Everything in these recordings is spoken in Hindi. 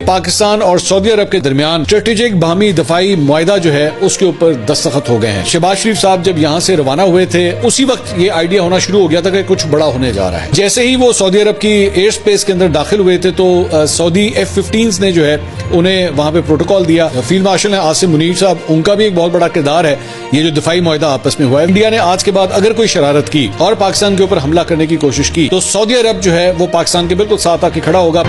पाकिस्तान और सऊदी अरब के दरमियान स्ट्रेटेजिक बाहमी दफाई मुआहिदा जो है उसके ऊपर दस्तखत हो गए हैं। शहबाज शरीफ साहब जब यहाँ से रवाना हुए थे उसी वक्त ये आइडिया होना शुरू हो गया था कि कुछ बड़ा होने जा रहा है। जैसे ही वो सऊदी अरब की एयर स्पेस के अंदर दाखिल हुए थे तो सऊदी F-15s ने जो है उन्हें वहां पे प्रोटोकॉल दिया। फील्ड मार्शल है आसिम मुनीर साहब, उनका भी एक बहुत बड़ा किरदार है ये जो दफाई मुआहिदा आपस में हुआ है। इंडिया ने आज के बाद अगर कोई शरारत की और पाकिस्तान के ऊपर हमला करने की कोशिश की तो सऊदी अरब जो है वो पाकिस्तान के बिल्कुल साथ आके खड़ा होगा।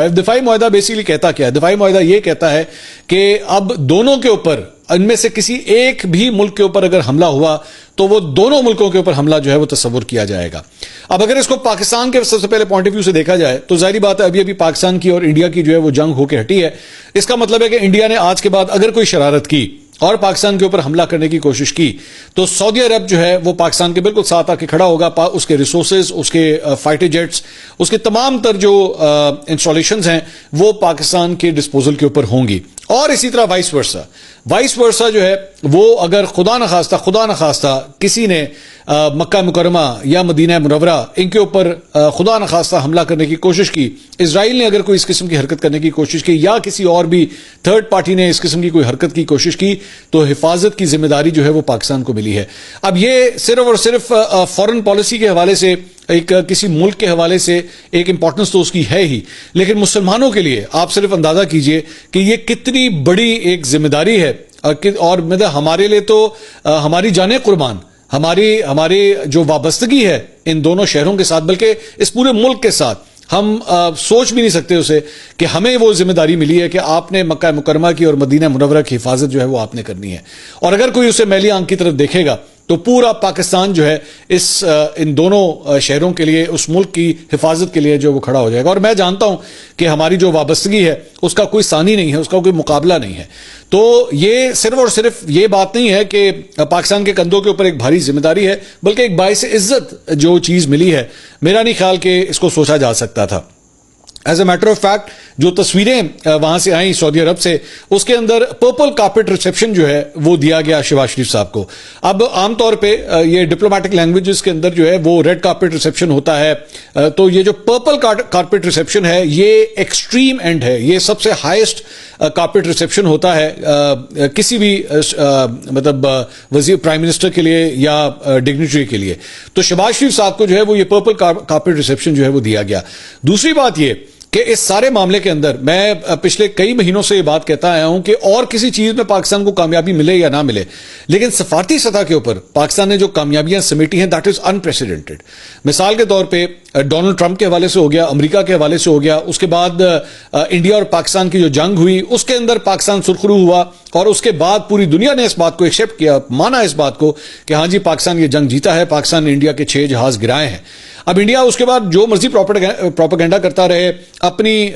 दफाई मुआहिदा बेसिकली कहता क्या है? दफाई मुआहिदा ये कहता है कि अब दोनों के ऊपर, इनमें से किसी एक भी मुल्क के ऊपर अगर हमला हुआ तो वो दोनों मुल्कों के ऊपर हमला जो है वो तस्वुर किया जाएगा। अब अगर इसको पाकिस्तान के सबसे पहले पॉइंट ऑफ व्यू से देखा जाए तो जाहिर बात है अभी पाकिस्तान की और इंडिया की जो है वो जंग होकर हटी है। इसका मतलब है कि इंडिया ने आज के बाद अगर कोई शरारत की और पाकिस्तान के ऊपर हमला करने की कोशिश की तो सऊदी अरब जो है वो पाकिस्तान के बिल्कुल साथ आके खड़ा होगा। उसके रिसोर्सेज, उसके फाइटर जेट्स, उसके तमाम तर जो इंस्टॉलेशंस हैं वो पाकिस्तान के डिस्पोजल के ऊपर होंगी। और इसी तरह वाइस वर्सा जो है वो अगर खुदा न खास्ता किसी ने मक्का मुकरमा या मदीना मुनव्वरा इनके ऊपर खुदा न खास्ता हमला करने की कोशिश की, इजराइल ने अगर कोई इस किस्म की हरकत करने की कोशिश की या किसी और भी थर्ड पार्टी ने इस किस्म की कोई हरकत की कोशिश की तो हिफाजत की जिम्मेदारी जो है वो पाकिस्तान को मिली है। अब ये सिर्फ और सिर्फ फॉरेन पॉलिसी के हवाले से, एक किसी मुल्क के हवाले से एक इंपॉर्टेंस तो उसकी है ही, लेकिन मुसलमानों के लिए आप सिर्फ अंदाजा कीजिए कि ये कितनी बड़ी एक जिम्मेदारी है। और मतलब हमारे लिए तो हमारी जाने कुर्बान, हमारी जो वाबस्तगी है इन दोनों शहरों के साथ, बल्कि इस पूरे मुल्क के साथ, हम सोच भी नहीं सकते उसे कि हमें वो जिम्मेदारी मिली है कि आपने मक्का मुकरमा की और मदीना मुनव्वरा की हिफाजत जो है वो आपने करनी है। और अगर कोई उसे मैली आंख की तरफ देखेगा तो पूरा पाकिस्तान जो है इन दोनों शहरों के लिए, उस मुल्क की हिफाजत के लिए जो वो खड़ा हो जाएगा। और मैं जानता हूं कि हमारी जो वाबस्तगी है उसका कोई सानी नहीं है, उसका कोई मुकाबला नहीं है। तो ये सिर्फ और सिर्फ ये बात नहीं है कि पाकिस्तान के कंधों के ऊपर एक भारी जिम्मेदारी है, बल्कि एक बाइस इज्जत जो चीज मिली है, मेरा नहीं ख्याल कि इसको सोचा जा सकता था। As a matter of fact जो तस्वीरें वहां से आई सऊदी अरब से, उसके अंदर पर्पल कार्पेट रिसेप्शन जो है वो दिया गया शहबाज शरीफ साहब को। अब आमतौर पे ये डिप्लोमेटिक लैंग्वेजेस के अंदर जो है वो रेड कार्पेट रिसेप्शन होता है, तो ये जो पर्पल कार्पेट रिसेप्शन है ये एक्सट्रीम एंड है, ये सबसे हाईएस्ट कार्पेट रिसेप्शन होता है किसी भी मतलब वजीर, प्राइम मिनिस्टर के लिए या डिग्निटरी के लिए। तो शहबाज शरीफ साहब को जो है वो ये पर्पल कार्पेट रिसेप्शन जो है वो दिया गया। दूसरी बात ये कि इस सारे मामले के अंदर मैं पिछले कई महीनों से ये बात कहता आया हूं कि और किसी चीज में पाकिस्तान को कामयाबी मिले या ना मिले, लेकिन सफारती सतह के ऊपर पाकिस्तान ने जो कामयाबियां समेटी हैं दैट इज अनप्रेसिडेंटेड। मिसाल के तौर पे डोनाल्ड ट्रंप के हवाले से हो गया, अमेरिका के हवाले से हो गया, उसके बाद इंडिया और पाकिस्तान की जो जंग हुई उसके अंदर पाकिस्तान सुरखरू हुआ और उसके बाद पूरी दुनिया ने इस बात को एक्सेप्ट किया, माना इस बात को कि हाँ जी पाकिस्तान ये जंग जीता है, पाकिस्तान ने इंडिया के 6 जहाज गिराए हैं। अब इंडिया उसके बाद जो मर्जी प्रोपेगेंडा करता रहे, अपनी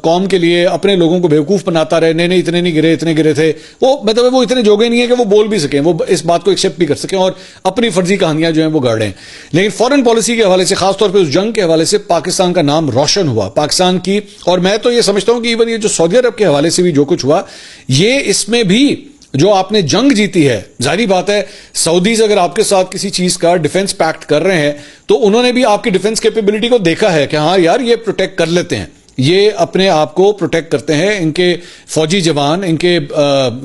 कौम के लिए अपने लोगों को बेवकूफ बनाता रहे, नहीं इतने नहीं गिरे, इतने गिरे थे, वो मतलब वो इतने जोगे नहीं है कि वो बोल भी सकें, वो इस बात को एक्सेप्ट भी कर सकें और अपनी फर्जी कहानियां जो हैं वो गाड़ें। लेकिन फॉरेन पॉलिसी के हवाले से, खासतौर पर उस जंग के हवाले से पाकिस्तान का नाम रोशन हुआ, पाकिस्तान की। और मैं तो ये समझता हूं कि इवन ये जो सऊदी अरब के हवाले से भी जो कुछ हुआ, ये इसमें भी जो आपने जंग जीती है, जाहिर बात है सऊदीज अगर आपके साथ किसी चीज का डिफेंस पैक्ट कर रहे हैं तो उन्होंने भी आपकी डिफेंस कैपेबिलिटी को देखा है कि हाँ यार ये प्रोटेक्ट कर लेते हैं, ये अपने आप को प्रोटेक्ट करते हैं, इनके फौजी जवान, इनके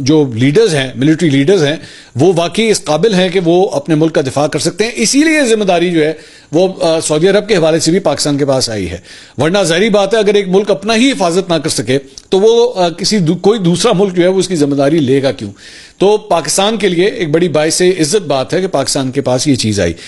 जो लीडर्स हैं, मिलिट्री लीडर्स हैं, वो वाकई इस काबिल हैं कि वो अपने मुल्क का दिफा कर सकते हैं। इसीलिए जिम्मेदारी जो है वो सऊदी अरब के हवाले से भी पाकिस्तान के पास आई है। वरना जाहिर बात है अगर एक मुल्क अपना ही हिफाजत ना कर सके तो वो कोई दूसरा मुल्क जो है वो उसकी जिम्मेदारी लेगा क्यों? तो पाकिस्तान के लिए एक बड़ी बाइस इज्जत बात है कि पाकिस्तान के पास ये चीज आई।